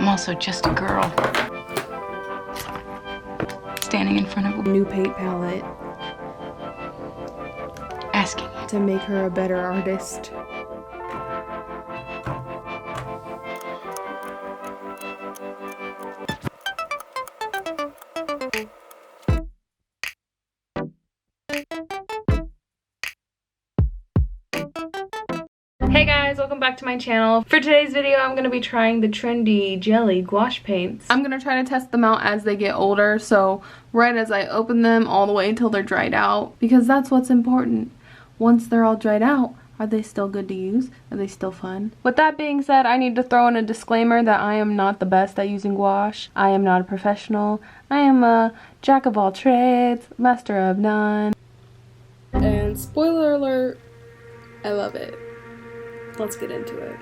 I'm also just a girl standing in front of a new paint palette, asking to make her a better artist. Hey guys, welcome back to my channel. For today's video, I'm going to be trying the trendy jelly gouache paints. I'm going to try to test them out as they get older, so right as I open them all the way until they're dried out, because that's what's important. Once they're all dried out, are they still good to use? Are they still fun? With that being said, I need to throw in a disclaimer that I am not the best at using gouache. I am not a professional. I am a jack of all trades, master of none. And spoiler alert, I love it. Let's get into it.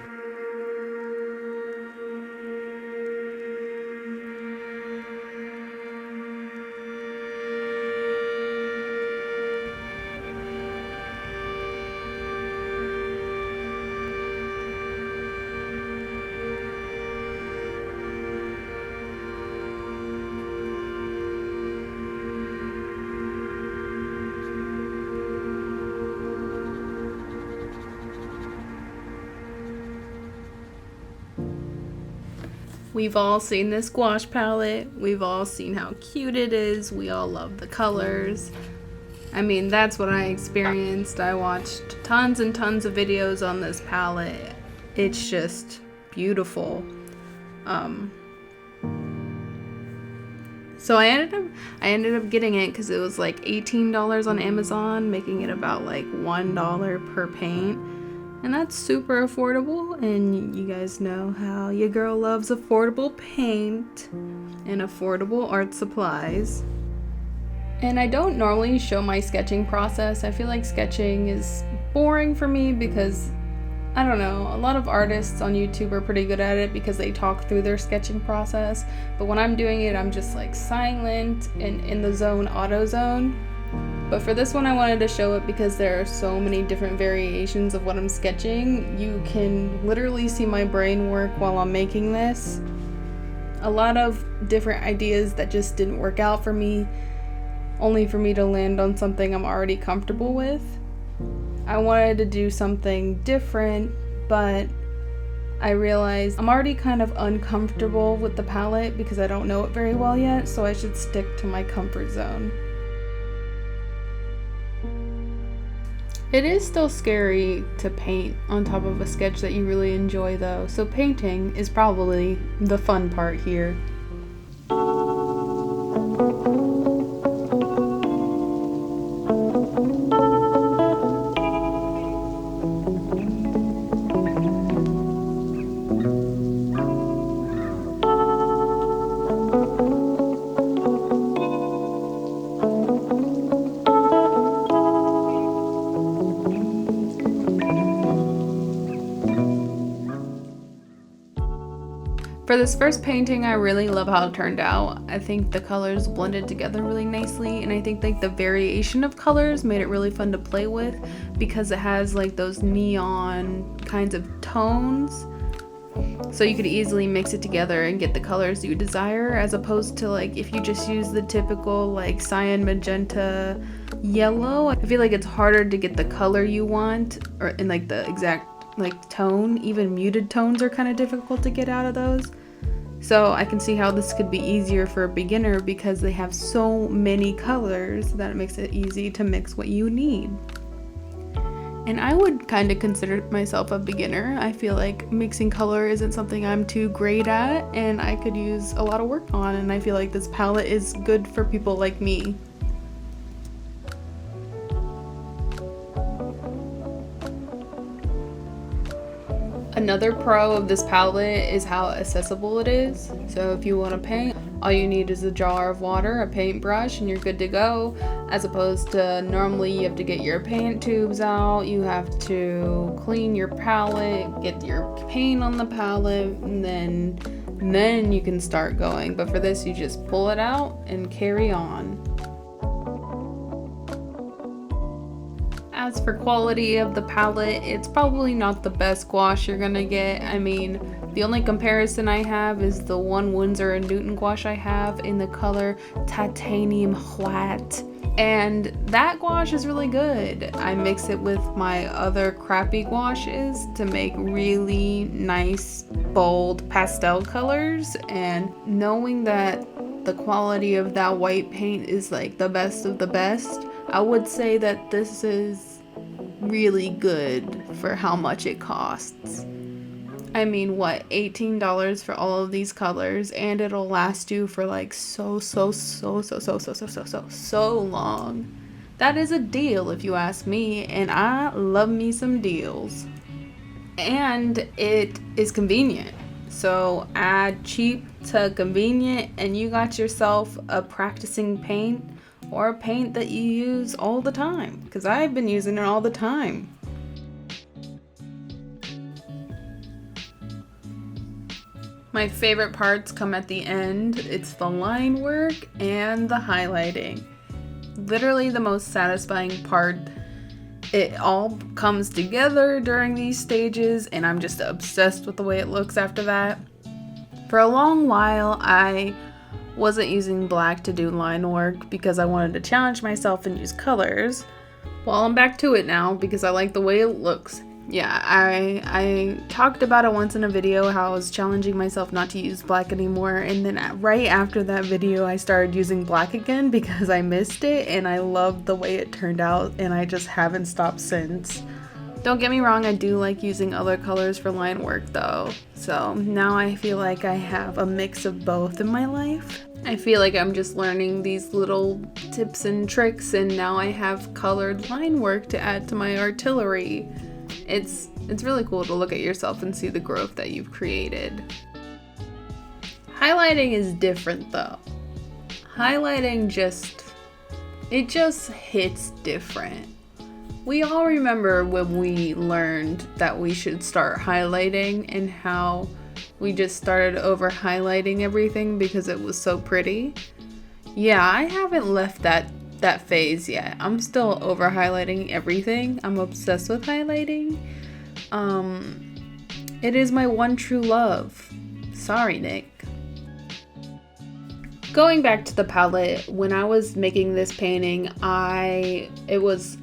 We've all seen this gouache palette. We've all seen how cute it is. We all love the colors. I mean, that's what I experienced. I watched tons and tons of videos on this palette. It's just beautiful. So I ended up getting it because it was like $18 on Amazon, making it about like $1 per paint. And that's super affordable, and you guys know how your girl loves affordable paint and affordable art supplies. And I don't normally show my sketching process. I feel like sketching is boring for me because, I don't know, a lot of artists on YouTube are pretty good at it because they talk through their sketching process. But when I'm doing it, I'm just like silent and in the zone, auto zone. But for this one, I wanted to show it because there are so many different variations of what I'm sketching. You can literally see my brain work while I'm making this. A lot of different ideas that just didn't work out for me, only for me to land on something I'm already comfortable with. I wanted to do something different, but I realized I'm already kind of uncomfortable with the palette because I don't know it very well yet, so I should stick to my comfort zone. It is still scary to paint on top of a sketch that you really enjoy though, so painting is probably the fun part here. For this first painting, I really love how it turned out. I think the colors blended together really nicely, and I think like the variation of colors made it really fun to play with because it has like those neon kinds of tones. So you could easily mix it together and get the colors you desire, as opposed to like if you just use the typical like cyan, magenta, yellow. I feel like it's harder to get the color you want or in like the exact like tone. Even muted tones are kind of difficult to get out of those. So I can see how this could be easier for a beginner because they have so many colors that it makes it easy to mix what you need. And I would kind of consider myself a beginner. I feel like mixing color isn't something I'm too great at and I could use a lot of work on, and I feel like this palette is good for people like me. Another pro of this palette is how accessible it is. So if you want to paint, all you need is a jar of water, a paintbrush, and you're good to go. As opposed to normally you have to get your paint tubes out, you have to clean your palette, get your paint on the palette, and then you can start going. But for this, you just pull it out and carry on. As for quality of the palette, it's probably not the best gouache you're gonna get. I mean, The only comparison I have is the one Winsor & Newton gouache I have in the color Titanium White. And that gouache is really good. I mix it with my other crappy gouaches to make really nice, bold pastel colors. And knowing that the quality of that white paint is like the best of the best, I would say that this is really good for how much it costs. I mean, what, $18 for all of these colors, and it'll last you for like so long. That is a deal if you ask me, and I love me some deals. And it is convenient. So add cheap to convenient and you got yourself a practicing paint, or a paint that you use all the time, because I've been using it all the time. My favorite parts come at the end. It's the line work and the highlighting. Literally the most satisfying part. It all comes together during these stages, and I'm just obsessed with the way it looks after that. For a long while, I wasn't using black to do line work because I wanted to challenge myself and use colors. Well, I'm back to it now because I like the way it looks. Yeah, I talked about it once in a video how I was challenging myself not to use black anymore, and then right after that video I started using black again because I missed it and I loved the way it turned out, and I just haven't stopped since. Don't get me wrong, I do like using other colors for line work though, so now I feel like I have a mix of both in my life. I feel like I'm just learning these little tips and tricks, and now I have colored line work to add to my artillery. It's really cool to look at yourself and see the growth that you've created. Highlighting is different though. Highlighting just hits different. We all remember when we learned that we should start highlighting and how we just started over highlighting everything because it was so pretty. Yeah, I haven't left that phase yet. I'm still over highlighting everything. I'm obsessed with highlighting. It is my one true love. Sorry, Nick. Going back to the palette, when I was making this painting, it was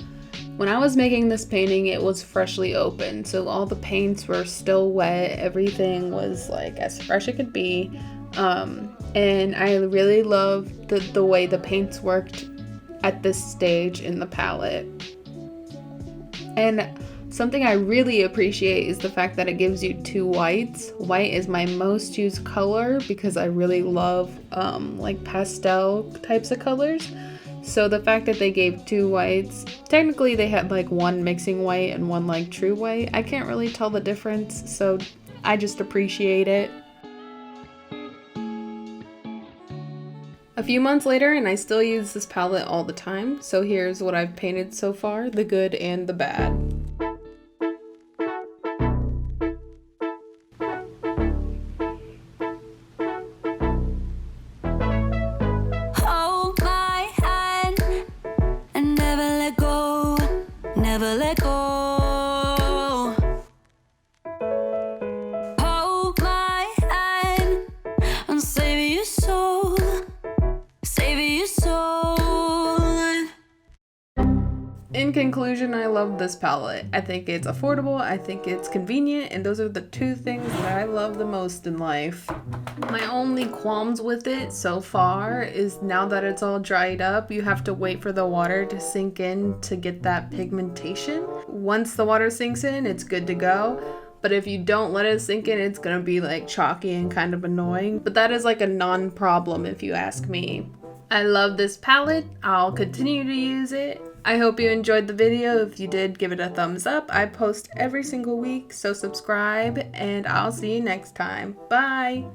freshly opened, so all the paints were still wet. Everything was like as fresh it could be, and I really loved the way the paints worked at this stage in the palette. And something I really appreciate is the fact that it gives you two whites. White is my most used color because I really love like pastel types of colors. So the fact that they gave two whites, technically they had like one mixing white and one like true white. I can't really tell the difference, so I just appreciate it. A few months later and I still use this palette all the time, so here's what I've painted so far, the good and the bad. Hold my hand and never let go, never let go. Hold my hand and save your soul. In conclusion, I love this palette. I think it's affordable, I think it's convenient, and those are the two things that I love the most in life. My only qualms with it so far is now that it's all dried up, you have to wait for the water to sink in to get that pigmentation. Once the water sinks in, it's good to go. But if you don't let it sink in, it's gonna be like chalky and kind of annoying. But that is like a non-problem if you ask me. I love this palette. I'll continue to use it. I hope you enjoyed the video. If you did, give it a thumbs up. I post every single week, so subscribe, and I'll see you next time. Bye!